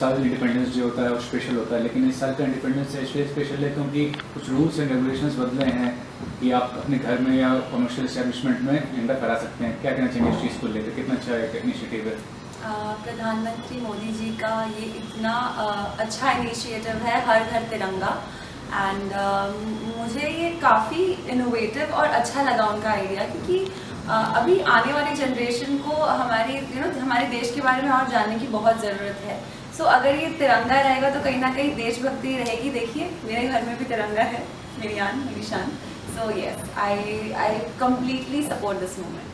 साल independence day होता है और स्पेशल होता है, लेकिन इस साल का इंडिपेंडेंस डे इसलिए स्पेशल है क्योंकि कुछ रूल्स एंड रेगुलेशंस बदले हैं कि आप अपने घर में या कमर्शियल एस्टेब्लिशमेंट में झंडा फहरा सकते हैं। क्या कहना चाहिए इस चीज़ को लेकर, कितना अच्छा एक इनिशिएटिव है? प्रधानमंत्री मोदी जी का ये इतना अच्छा इनिशिएटिव है हर घर तिरंगा, एंड मुझे ये काफ़ी इनोवेटिव और अच्छा लगा उनका आइडिया, क्योंकि अभी आने वाली जनरेशन को हमारे देश के बारे में और जानने की बहुत ज़रूरत है। सो अगर ये तिरंगा रहेगा तो कहीं ना कहीं देशभक्ति रहेगी। देखिए मेरे घर में भी तिरंगा है, मेरी आन मेरी शान। So yes, I completely support this movement.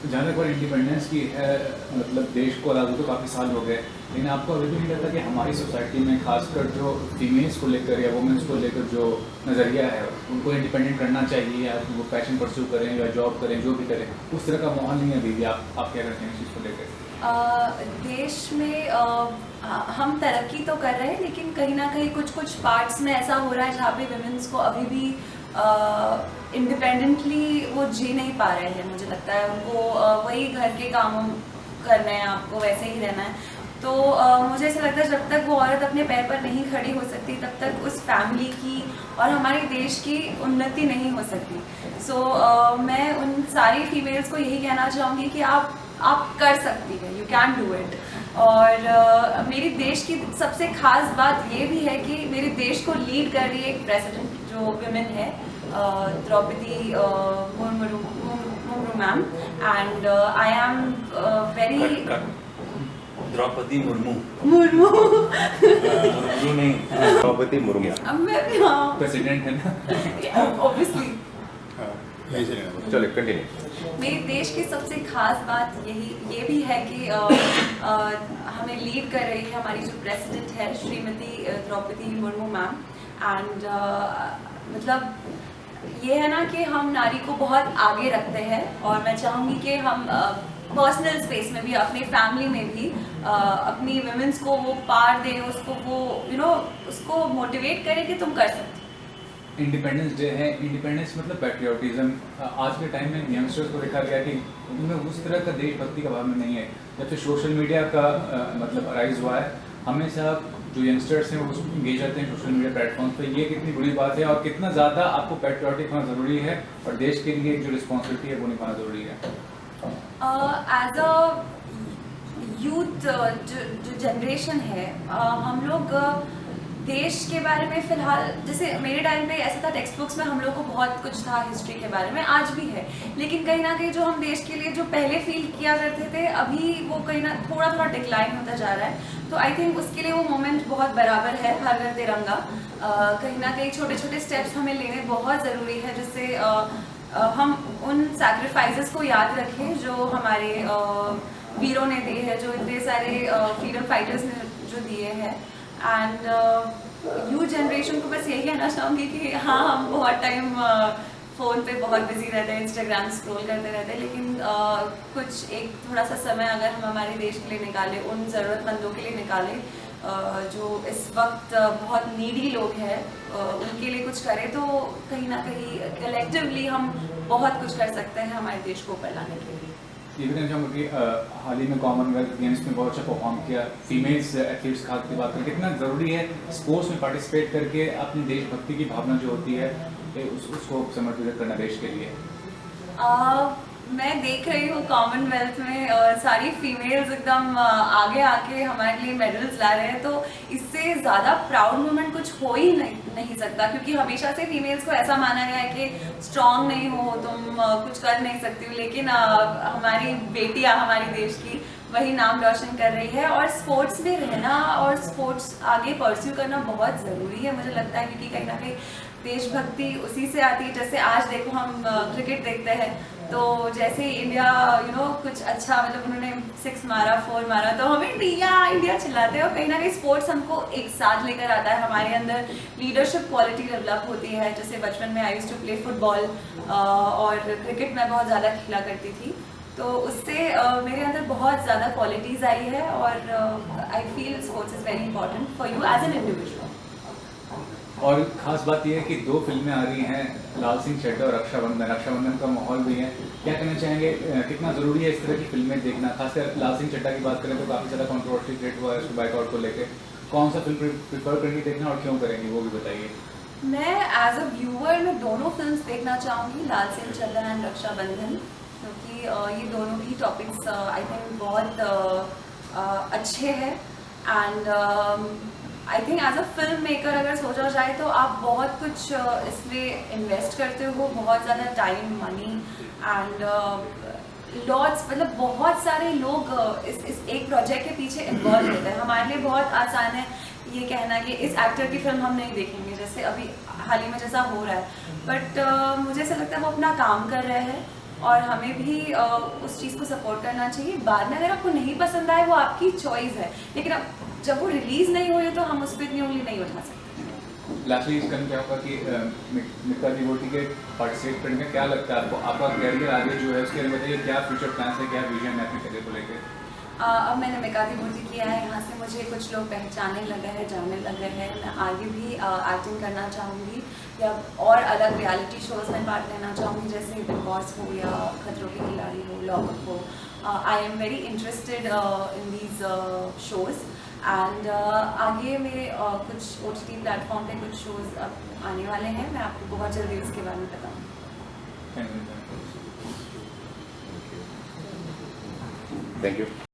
जहाँ तक इंडिपेंडेंस की है, मतलब देश को आज़ादी तो काफ़ी साल हो गए, लेकिन आपको अभी भी नहीं लगता कि हमारी सोसाइटी में खासकर जो फीमेल्स को लेकर या वुमेंस को लेकर जो नज़रिया है उनको इंडिपेंडेंट करना चाहिए, या वो पैशन परस्यू करें या जॉब करें, जो भी करें, उस तरह का माहौल नहीं है अभी भी? आप क्या करते हैं इस चीज़ को लेकर? देश में हम तरक्की तो कर रहे हैं, लेकिन कहीं ना कहीं कुछ पार्ट्स में ऐसा हो रहा है जहाँ पे वुमेन्स को अभी भी इंडिपेंडेंटली वो जी नहीं पा रहे हैं। मुझे लगता है उनको वही घर के काम करने हैं, आपको वैसे ही रहना है। तो मुझे ऐसा लगता है जब तक वो औरत अपने पैर पर नहीं खड़ी हो सकती तब तक उस फैमिली की और हमारे देश की उन्नति नहीं हो सकती। सो मैं उन सारी फीमेल्स को यही कहना चाहूँगी कि आप कर सकती हैं, यू कैन डू इट। और मेरे देश की सबसे खास बात ये भी है कि मेरे देश को लीड कर रही है एक प्रेसिडेंट जो वुमेन है, Draupadi Murmu ma'am, and I am very Draupadi Murmu Murmu नहीं, द्रौपदी मुर्मू प्रेसिडेंट है ना, ऑब्वियसली। चलो कंटिन्यू। मेरे देश की सबसे खास बात ये भी है कि हमें लीड कर रही है हमारी जो प्रेसिडेंट है श्रीमती द्रौपदी मुर्मू मैम। एंड मतलब ये है ना कि हम नारी को बहुत आगे रखते हैं, और मैं चाहूँगी कि हम पर्सनल स्पेस में भी, अपने फैमिली में भी अपनी वुमेन्स को वो पार दें, उसको वो उसको मोटिवेट करें कि तुम कर सकते। इंडिपेंडेंस डे है, इंडिपेंडेंस मतलब पैट्रियोटिज्म। आज के टाइम में यंगस्टर्स को देखा गया कि उनमें उस तरह का देशभक्ति का भाव नहीं है। जब से सोशल मीडिया का मतलब राइज हुआ है, हमेशा जो यंगस्टर्स हैं वो इंगेज रहते हैं सोशल मीडिया प्लेटफॉर्म्स पे। ये कितनी बुरी बात है, और कितना ज़्यादा आपको पैट्रियोटिक होना ज़रूरी है और देश के लिए जो रिस्पॉन्सिबिलिटी है वो निभाना ज़रूरी है? एज अ यूथ जो जनरेशन है, हम लोग देश के बारे में फ़िलहाल, जैसे मेरे टाइम पे ऐसा था, टेक्स्ट बुक्स में हम लोग को बहुत कुछ था हिस्ट्री के बारे में, आज भी है, लेकिन कहीं ना कहीं जो हम देश के लिए जो पहले फील किया करते थे, अभी वो कहीं ना थोड़ा डिक्लाइन होता जा रहा है। तो आई थिंक उसके लिए वो मोमेंट बहुत बराबर है, हर घर तिरंगा। कहीं ना कहीं छोटे छोटे स्टेप्स हमें लेने बहुत ज़रूरी है, जिससे हम उन सैक्रिफाइसेस को याद रखें जो हमारे वीरों ने दिए हैं, जो इतने सारे फ्रीडम फाइटर्स ने जो दिए हैं। एंड यूथ जनरेशन को बस यही कहना चाहूँगी कि हाँ, हम बहुत टाइम फ़ोन पे बहुत बिजी रहते हैं, इंस्टाग्राम स्क्रॉल करते रहते हैं, लेकिन कुछ एक थोड़ा सा समय अगर हम हमारे देश के लिए निकालें, उन ज़रूरतमंदों के लिए निकालें जो इस वक्त बहुत नीडी लोग हैं, उनके लिए कुछ करें, तो कहीं ना कहीं कलेक्टिवली हम बहुत कुछ कर सकते हैं हमारे देश को ऊपर लाने के लिए। ये भी कहना चाहूँगा कि हाल ही में कॉमनवेल्थ गेम्स में बहुत अच्छा परफॉर्म किया फीमेल्स एथलीट्स, खास की बात करें, कितना ज़रूरी है स्पोर्ट्स में पार्टिसिपेट करके अपनी देशभक्ति की भावना जो होती है उसको समर्पित करना देश के लिए। मैं देख रही हूँ कॉमनवेल्थ में सारी फीमेल्स एकदम आगे आके हमारे लिए मेडल्स ला रहे हैं, तो इससे ज़्यादा प्राउड मोमेंट कुछ हो ही नहीं सकता, क्योंकि हमेशा से फीमेल्स को ऐसा माना गया है कि स्ट्रॉन्ग नहीं हो तुम, कुछ कर नहीं सकती हो, लेकिन हमारी बेटियाँ हमारे देश की वही नाम रोशन कर रही है। और स्पोर्ट्स में रहना और स्पोर्ट्स आगे परस्यू करना बहुत ज़रूरी है, मुझे लगता है, क्योंकि कहीं ना कहीं देशभक्ति उसी से आती है। जैसे आज देखो हम क्रिकेट देखते हैं, तो जैसे इंडिया कुछ अच्छा, मतलब उन्होंने 6 मारा 4 मारा तो हम इंडिया चिल्लाते हैं, और कहीं ना कहीं स्पोर्ट्स हमको एक साथ लेकर आता है, हमारे अंदर लीडरशिप क्वालिटी डेवलप होती है। जैसे बचपन में I used to play football, और क्रिकेट में बहुत ज़्यादा खेला करती थी, तो उससे मेरे अंदर बहुत ज़्यादा क्वालिटीज़ आई है, और I feel sports is very important for you as an individual. और खास बात यह है कि 2 फिल्में आ रही हैं, लाल सिंह चड्ढा और रक्षाबंधन का माहौल भी है। क्या कहना चाहेंगे, कितना ज़रूरी है इस तरह की फिल्में देखना? खासकर लाल सिंह चड्ढा की बात करें तो काफ़ी ज़्यादा कंट्रोवर्सी क्रिएट हुआ है उसके बाइकआउट को लेकर। कौन सा फिल्म प्रिफर करेंगे देखना और क्यों करेंगे, वो भी बताइए। मैं एज अ व्यूअर मैं दोनों फिल्म्स देखना चाहूँगी, लाल सिंह चड्ढा एंड रक्षाबंधन, क्योंकि ये दोनों ही टॉपिक्स आई थिंक बहुत अच्छे हैं। And I think as a film maker अगर सोचा जाए तो आप बहुत कुछ इसमें इन्वेस्ट करते हो, बहुत ज़्यादा टाइम, मनी एंड लॉट्स, मतलब बहुत सारे लोग इस एक प्रोजेक्ट के पीछे इन्वॉल्व होते हैं। हमारे लिए बहुत आसान है ये कहना कि इस एक्टर की फिल्म हम नहीं देखेंगे, जैसे अभी हाल ही में जैसा हो रहा है, बट मुझे ऐसा लगता है वो अपना काम कर रहे हैं और हमें भी उस चीज़ को सपोर्ट करना चाहिए। बाद में अगर आपको नहीं पसंद आए वो आपकी चॉइस है, लेकिन अब जब वो रिलीज़ नहीं हुई तो हम उस पर इतनी उंगली नहीं उठा सकते। लास्टली इसका क्या होगा कि मिक्का डिवोटी के पार्टिसिपेट करने का क्या लगता है आपको? आपका करियर आगे जो है उसके बारे में बताइए, क्या फ्यूचर प्लान्स है, क्या विजन है अपने करियर को लेकर? अब मैंने मिक्का डिवोटी किया है, यहाँ से मुझे कुछ लोग पहचानने लगे हैं, जानने लगे हैं। मैं आगे भी एक्टिंग करना चाहूँगी या और अलग रियलिटी शोज़ में पार्ट लेना चाहूँगी, जैसे बिग बॉस हो या खतरों के खिलाड़ी हो, लॉकअप हो। आई am very interested in these shows and आगे मेरे कुछ OTT प्लेटफॉर्म पे कुछ शोज़ आने वाले हैं, मैं आपको बहुत जल्दी उसके बारे में बताऊँगी। Thank you. Thank you.